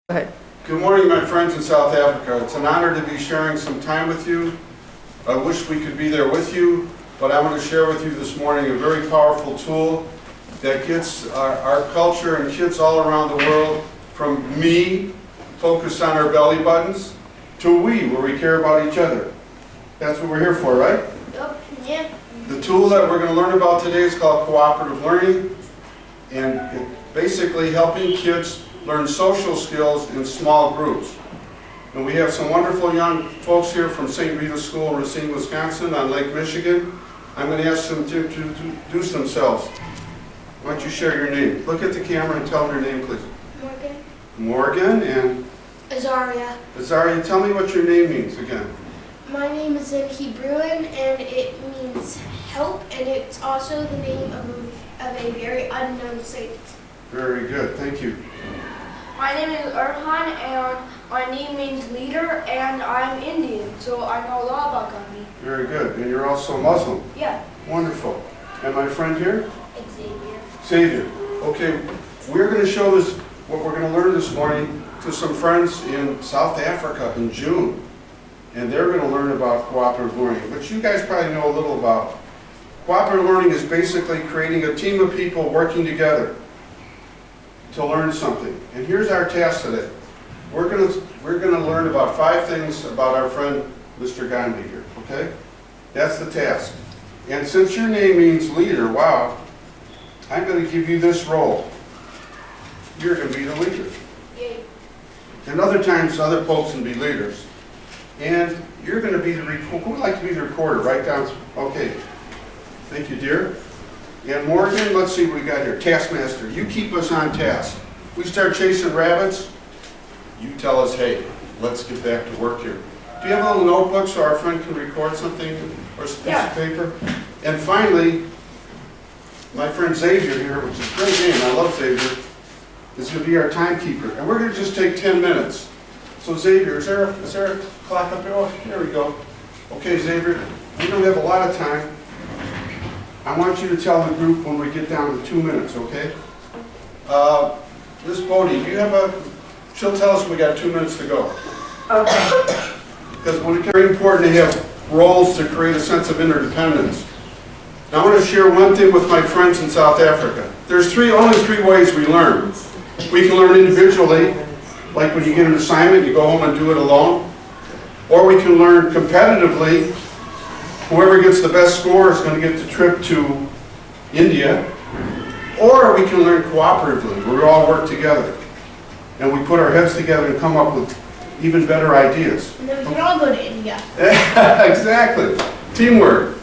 Go ahead. Good morning, my friends in South Africa. It's an honor to be sharing some time with you. I wish we could be there with you, but I want to share with you this morning a very powerful tool that gets our culture and kids all around the world from me, focused on our belly buttons, to we, where we care about each other. That's what we're here for, right? Yep. Yeah. The tool that we're going to learn about today is called Cooperative Learning, and it's basically helping kids learn social skills in small groups. And we have some wonderful young folks here from St. Rita's School in Racine, Wisconsin on Lake Michigan. I'm going to ask them to introduce themselves. Why don't you share your name? Look at the camera and tell them your name, please. Morgan. Morgan and Azaria. Azaria. Tell me what your name means again. My name is in Hebrew and it means help, and it's also the name of a very unknown saint. Very good. Thank you. My name is Erhan, and my name means leader, and I'm Indian, so I know a lot about Gandhi. Very good. And you're also Muslim. Yeah. Wonderful. And my friend here? Xavier. Xavier. Okay, we're going to show this, what we're going to learn this morning, to some friends in South Africa in June. And they're going to learn about cooperative learning. But you guys probably know a little about. Cooperative learning is basically creating a team of people working together to learn something. And here's our task today. We're going to learn about 5 things about our friend Mr. Gandhi here, okay? That's the task. And since your name means leader, wow, I'm going to give you this role. You're going to be the leader. Yay. And other times, other folks can be leaders. And you're going to be the recorder. Who would like to be the recorder? Write down. Okay. Thank you, dear. And Morgan, let's see what we got here. Taskmaster, you keep us on task. We start chasing rabbits, you tell us, hey, let's get back to work here. Do you have a little notebook so our friend can record something or a piece of paper? And finally, my friend Xavier here, which is a great name, I love Xavier, is going to be our timekeeper. And we're going to just take 10 minutes. So Xavier, is there a clock up there? Oh, there we go. Okay, Xavier, we don't have a lot of time. I want you to tell the group when we get down to 2 minutes, okay? Miss Bodie, do you have she'll tell us when we got 2 minutes to go. Okay. Because it's very important to have roles to create a sense of interdependence. Now, I want to share one thing with my friends in South Africa. There's only three ways we learn. We can learn individually, like when you get an assignment, you go home and do it alone. Or we can learn competitively. Whoever gets the best score is going to get the trip to India. Or we can learn cooperatively, where we all work together. And we put our heads together and come up with even better ideas. And then we can all go to India. Exactly. Teamwork.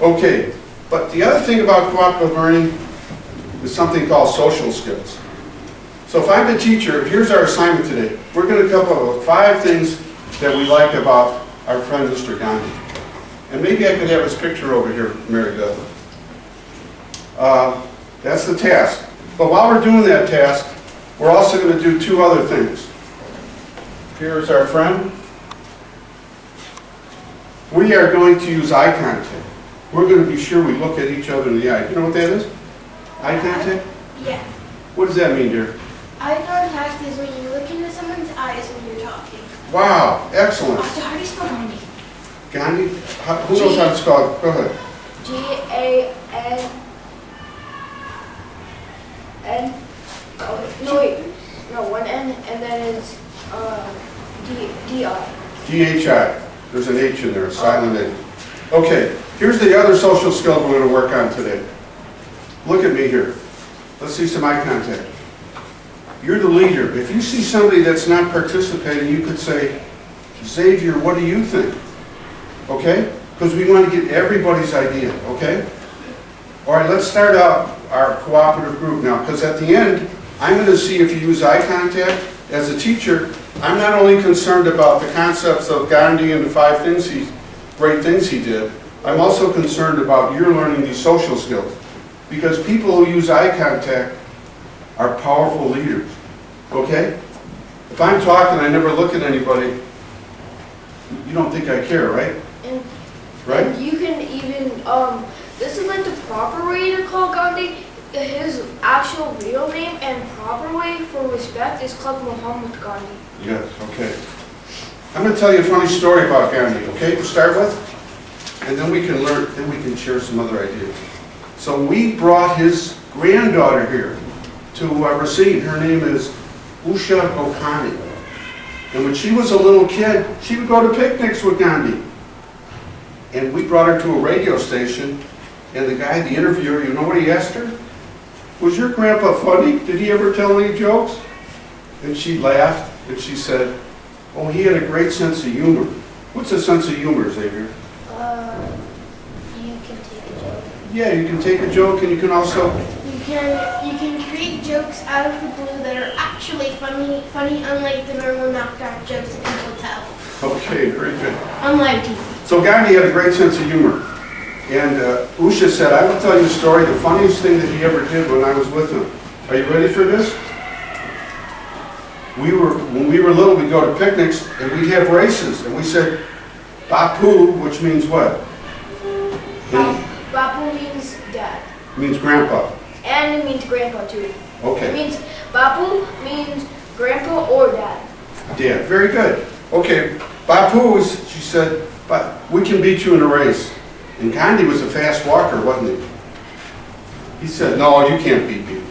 Okay. But the other thing about cooperative learning is something called social skills. So if I'm the teacher, here's our assignment today. We're going to come up with 5 things that we like about our friend Mr. Gandhi. And maybe I could have his picture over here, Mary Beth. That's the task. But while we're doing that task, we're also going to do 2 other things. Here's our friend. We are going to use eye contact. We're going to be sure we look at each other in the eye. You know what that is? Eye contact? Yeah. What does that mean, dear? Eye contact is when you look into someone's eyes when you're talking. Wow, excellent. Also, how do you spell Gandhi? Gandhi? Who knows how to spell it? Go ahead. G-A-N. Oh, no, wait. No, one N, and then it's D-I. D-H-I. There's an H in there, a silent H. Okay, here's the other social skill we're going to work on today. Look at me here. Let's see some eye contact. You're the leader. If you see somebody that's not participating, you could say, Xavier, what do you think? Okay? Because we want to get everybody's idea, okay? All right, let's start out our cooperative group now, because at the end, I'm going to see if you use eye contact. As a teacher, I'm not only concerned about the concepts of Gandhi and the 5 things great things he did, I'm also concerned about your learning these social skills. Because people who use eye contact are powerful leaders, okay? If I'm talking, I never look at anybody, you don't think I care, right? And Right? you can even, this is like the proper way to call Gandhi. his actual real name and proper way for respect is called Muhammad Gandhi. Yes, okay. I'm going to tell you a funny story about Gandhi, okay, to start with? And then we can learn, then we can share some other ideas. So we brought his granddaughter here to Racine. Her name is Usha Okhani. And when she was a little kid, she would go to picnics with Gandhi. And we brought her to a radio station, and the guy, the interviewer, you know what he asked her? Was your grandpa funny? Did he ever tell any jokes? And she laughed, and she said, oh, he had a great sense of humor. What's a sense of humor, Xavier? You can take a joke. Yeah, you can take a joke, and you can also... You can create jokes out of the blue that are actually funny, unlike the normal knocked out jokes that people tell Okay, very good. on live TV. So Gandhi had a great sense of humor. And Usha said, I will tell you a story, the funniest thing that he ever did when I was with him. Are you ready for this? When we were little, we'd go to picnics, and we'd have races. And we said, Bapu, which means what? Bapu means dad. Means grandpa. And it means grandpa too. It Okay. means Bapu means grandpa or dad. Dad, very good. Okay, Bapu, she said, but we can beat you in a race. And Gandhi was a fast walker, wasn't he? He said, no, you can't beat me.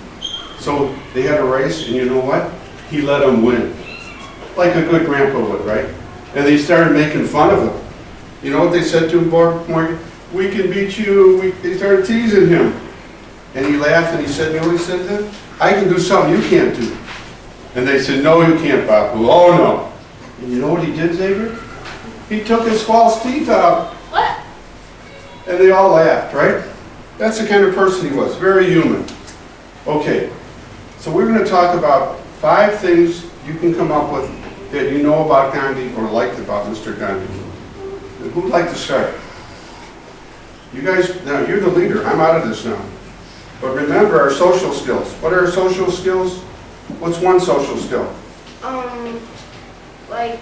So they had a race, and you know what? He let them win. Like a good grandpa would, right? And they started making fun of him. You know what they said to him, Morgan? We can beat you. They started teasing him. And he laughed, and he said, you know what he said then? I can do something you can't do. And they said, no, you can't, Bapu. Oh, no. And you know what he did, Xavier? He took his false teeth out. What? And they all laughed, right? That's the kind of person he was, very human. Okay, so we're going to talk about 5 things you can come up with that you know about Gandhi or liked about Mr. Gandhi. Who'd like to start? You guys, now you're the leader. I'm out of this now. But remember our social skills. What are our social skills? What's one social skill? Like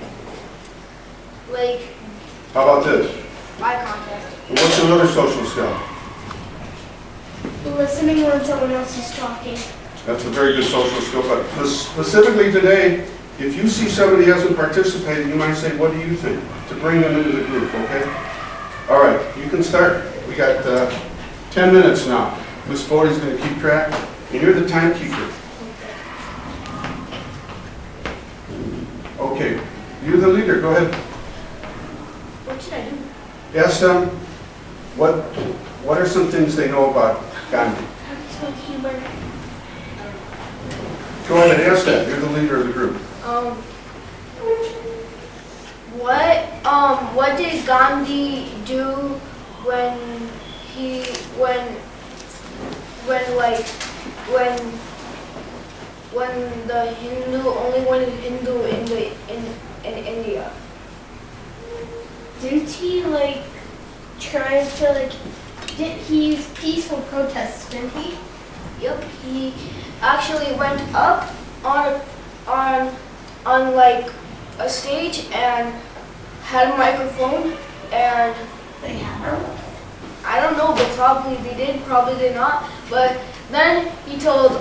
How about this? eye contact. And what's another social skill? Listening when someone else is talking. That's a very good social skill, but specifically today, if you see somebody hasn't participated, you might say, what do you think? To bring them into the group, okay? All right, you can start. We got 10 minutes now. Ms. Bodie's going to keep track, and you're the timekeeper. Okay, you're the leader, go ahead. What should I do? Ask them, what are some things they know about Gandhi? How to spell humor. Go ahead and ask that. You're the leader of the group. What did Gandhi do when the Hindu only wanted Hindu in India? Didn't he try to he used peaceful protests, didn't he? Yep, he actually went up on a stage and had a microphone, and They have. I don't know, but probably they did, probably did not. But then he told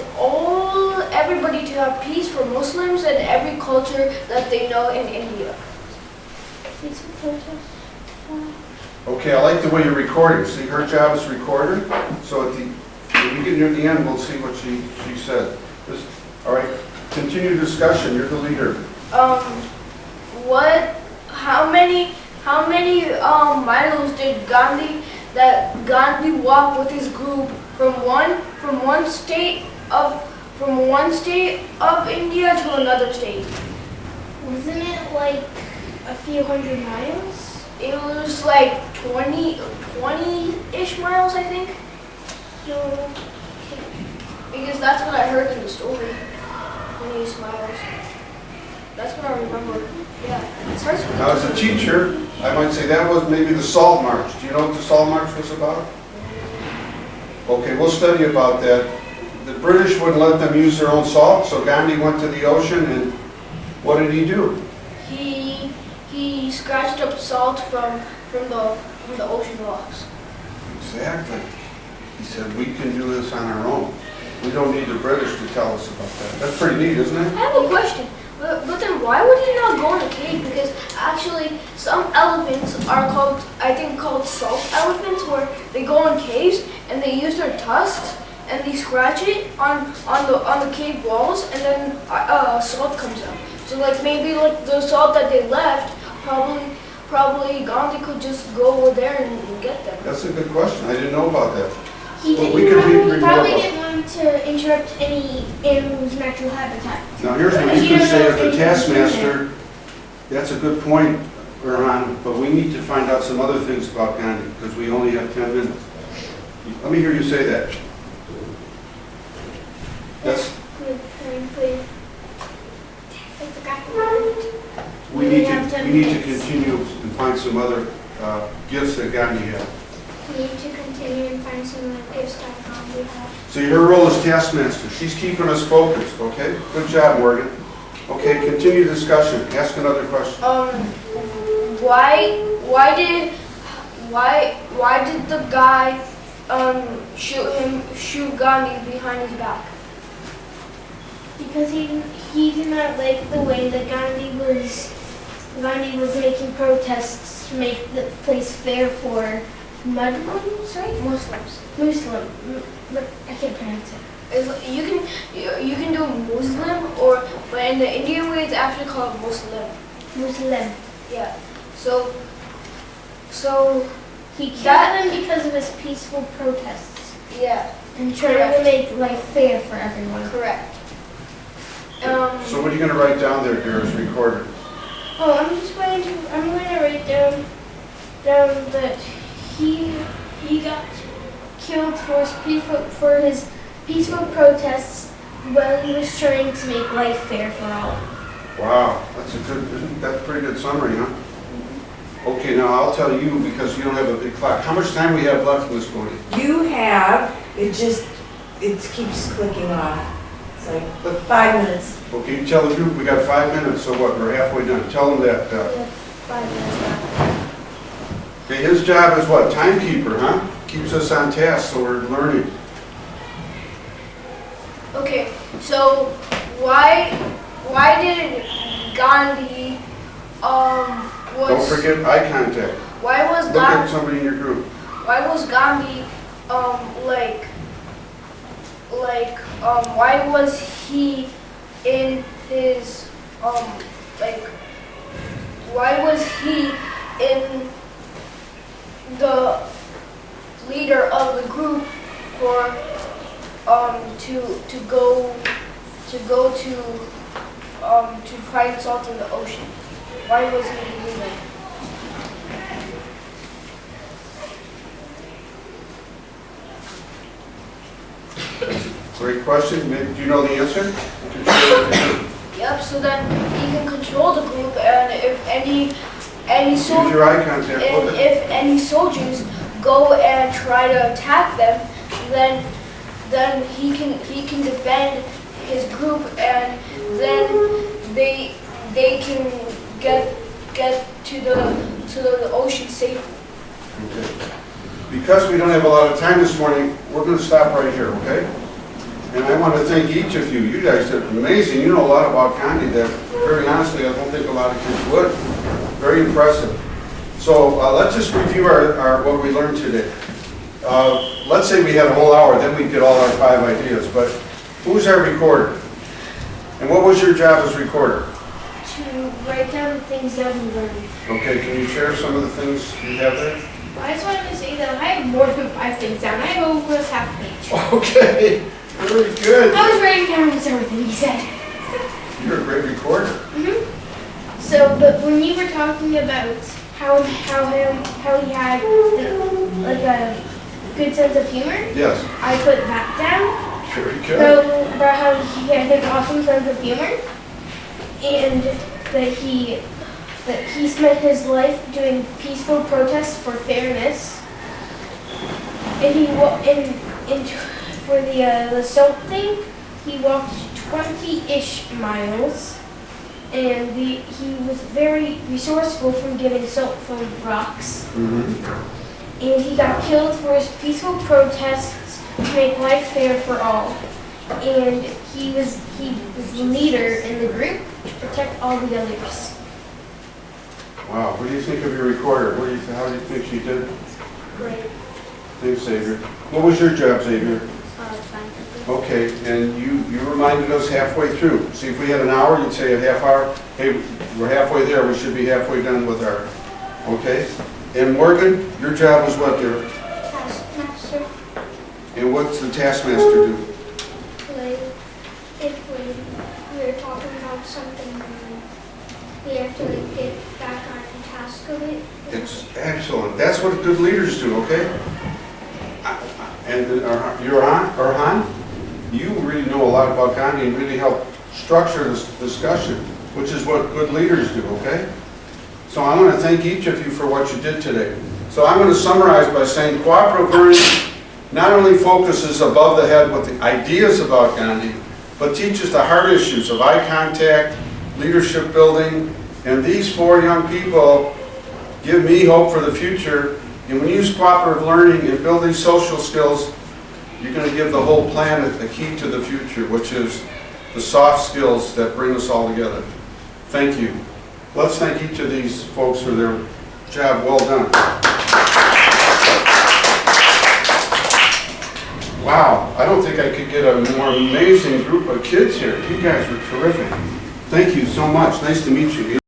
everybody to have peace for Muslims and every culture that they know in India. Peaceful protests. Okay, I like the way you're recording. See, her job is recorder. So when we get near the end, we'll see what she said. All right, continue discussion. You're the leader. How many miles did Gandhi walk with his group from one state of India to another state? Wasn't it a few hundred miles? It was 20-ish miles, I think. So, Because that's what I heard in the story. 20 miles. That's what I remember. Yeah. It starts with Now, as a teacher, I might say that was maybe the Salt March. Do you know what the Salt March was about? Okay, we'll study about that. The British wouldn't let them use their own salt, so Gandhi went to the ocean, and what did he do? He scratched up salt from the ocean rocks. Exactly. He said, we can do this on our own. We don't need the British to tell us about that. That's pretty neat, isn't I it? have a question. But then why would he not go in a cave? Because actually some elephants are called, I think called salt elephants, where they go in caves and they use their tusks and they scratch it on the cave walls, and then salt comes out. So like maybe like the salt that they left, probably Gandhi could just go over there and get them. That's a good question. I didn't know about that. He, Well, did, we he could probably, read he more probably about- didn't want to interrupt any animal's natural habitat. Now, here's what Because you you can don't say know as the if anything's in taskmaster. That's a good point, Ron, but we need to find out some other things about Gandhi, because we only have 10 minutes. Let me hear you say that. That's, Good point, please. I forgot the word. we We need have to, 10 we need to minutes. continue and find some other gifts that Gandhi had. We need to continue and find some of the gifts that Gandhi had. So her role as taskmaster, she's keeping us focused, okay? Good job, Morgan. Okay, continue discussion. Ask another question. Why did the guy shoot Gandhi behind his back? Because he did not like the way that Gandhi was making protests to make the place fair for Muslims, right? Muslim. I can't pronounce it. You can do Muslim, but in the Indian way it's actually called Muslim. Muslim. Yeah. So He killed That- them because of his peaceful protests yeah, and trying Correct. to make life fair for everyone. correct. So what are you going to write down there, dear, as recorder? Oh, I'm going to write down that he got killed for his peaceful protests while he was trying to make life fair for all. Wow, that's a pretty good summary, huh? Okay, now I'll tell you, because you don't have a big clock. How much time we have left, Miss Cody? You have, it keeps clicking off. It's like 5 minutes. Okay, you tell the group we got 5 minutes, so what, we're halfway done. Tell them that. We have 5 minutes left. Okay, his job is what, timekeeper, huh? Keeps us on task, so we're learning. Okay, so why did Gandhi Don't was forget eye contact. why was Look at Gandhi somebody in your group. why was Gandhi why was he in his why was he in the leader of the group for to find salt in the ocean? Why was he the leader? Great question. Do you know the answer? Can you share with the group? Yep, so that he can control the group, and if any Use soldier your eye contact. and Look at if any soldiers go and try to attack them, then he can defend his group, and then they can get to the ocean safely. Okay. Because we don't have a lot of time this morning, we're going to stop right here, okay? And I want to thank each of you. You guys did amazing. You know a lot about Gandhi that, very honestly, I don't think a lot of kids would. Very impressive. So let's just review our what we learned today. Let's say we had a whole hour, then we'd get all our 5 ideas. But who's our recorder? And what was your job as recorder? To write down things that we learned. Okay, can you share some of the things you have there? I just wanted to say that I have more than 5 things down. I have over half a page. Okay, very good. I was writing down almost everything he said. You're a great recorder. So, but when you were talking about how he had like a good sense of humor, Yes, I put that down. very good. So about how he had an awesome sense of humor, and that he spent his life doing peaceful protests for fairness, and for the salt thing, he walked 20-ish miles, and he was very resourceful from getting salt from rocks. Mhm. And he got killed for his peaceful protests to make life fair for all. And he was the leader in the group to protect all the others. Wow, what do you think of your recorder? How do you think she did? Great. Thanks, Xavier. What was your job, Xavier? Fine. Okay, and you reminded us halfway through. See, if we had an hour, you'd say a half hour. Hey, we're halfway there, we should be halfway done with our, okay? And Morgan, your job was what there? Taskmaster. And what's the taskmaster do? Like, if we were talking about something, we have to like get back on task of it. It's excellent. That's what good leaders do, okay? And your Han, you really know a lot about Gandhi and really help structure this discussion, which is what good leaders do, okay? So I want to thank each of you for what you did today. So I'm going to summarize by saying cooperative learning not only focuses above the head with the ideas about Gandhi, but teaches the hard issues of eye contact, leadership building, and these 4 young people give me hope for the future. And when you use cooperative learning and build these social skills, you're going to give the whole planet the key to the future, which is the soft skills that bring us all together. Thank you. Let's thank each of these folks for their job well done. Wow, I don't think I could get a more amazing group of kids here. You guys were terrific. Thank you so much. Nice to meet you.